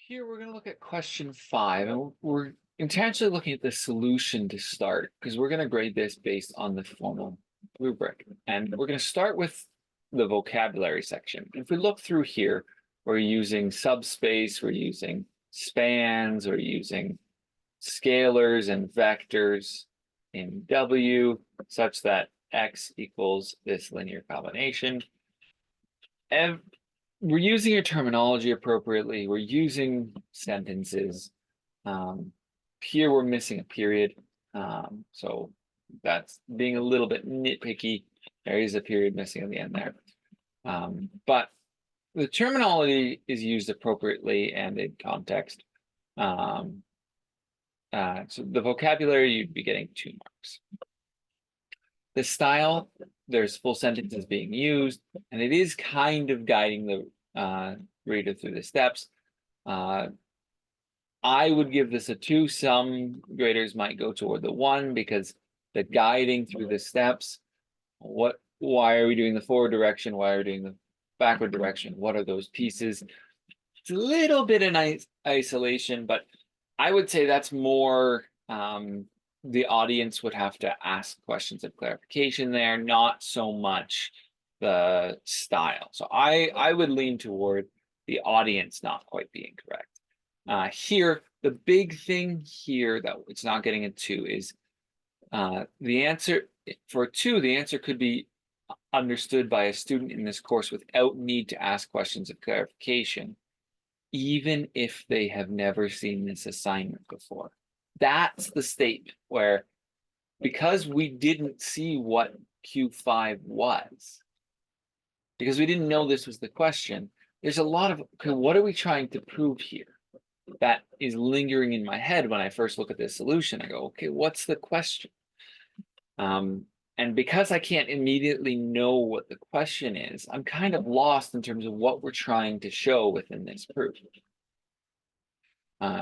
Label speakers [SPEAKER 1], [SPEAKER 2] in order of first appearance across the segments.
[SPEAKER 1] Here we're going to look at question 5, and we're intentionally looking at the solution to start because we're going to grade this based on the formal rubric. And we're going to start with the vocabulary section. If we look through here, we're using subspace, we're using spans, we're using scalars and vectors in W such that X equals this linear combination. And we're using your terminology appropriately. We're using sentences. Here we're missing a period. So that's being a little bit nitpicky. There is a period missing at the end there. But the terminology is used appropriately and in context. So the vocabulary, you'd be getting 2 marks. The style, there's full sentences being used, and it is kind of guiding the reader through the steps. I would give this a 2. Some graders might go toward the 1 because the guiding through the steps. Why are we doing the forward direction? Why are we doing the backward direction? What are those pieces? It's a little bit in isolation, but I would say that's more the audience would have to ask questions of clarification there, not so much the style. So I would lean toward the audience not quite being correct. Here, the big thing here that it's not getting a 2 is the answer for 2, the answer could be understood by a student in this course without need to ask questions of clarification, even if they have never seen this assignment before. That's the statement where, because we didn't see what Q5 was, because we didn't know this was the question, there's a lot of, okay, what are we trying to prove here? That is lingering in my head when I first look at this solution. I go, okay, what's the question? And because I can't immediately know what the question is, I'm kind of lost in terms of what we're trying to show within this proof.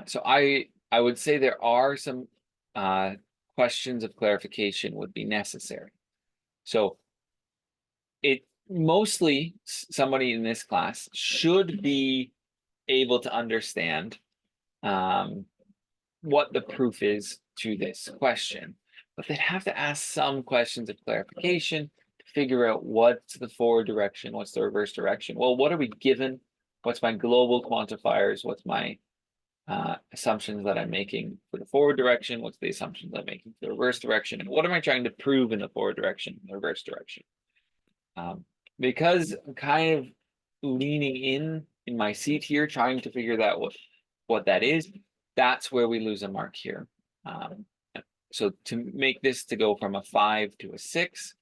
[SPEAKER 1] So I would say there are some questions of clarification would be necessary. So it mostly somebody in this class should be able to understand what the proof is to this question, but they'd have to ask some questions of clarification to figure out what's the forward direction, what's the reverse direction. Well, what are we given? What's my global quantifiers? What's my assumptions that I'm making for the forward direction? What's the assumptions I'm making for the reverse direction? And what am I trying to prove in the forward direction, the reverse direction? Because I'm kind of leaning in my seat here, trying to figure that what that is, that's where we lose a mark here. So to make this to go from a 5 to a 6,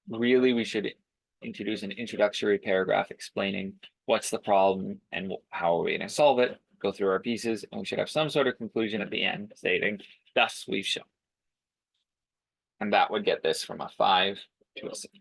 [SPEAKER 1] really we should introduce an introductory paragraph explaining what's the problem and how are we going to solve it, go through our pieces, and we should have some sort of conclusion at the end stating, thus we've shown. And that would get this from a 5 to a 6.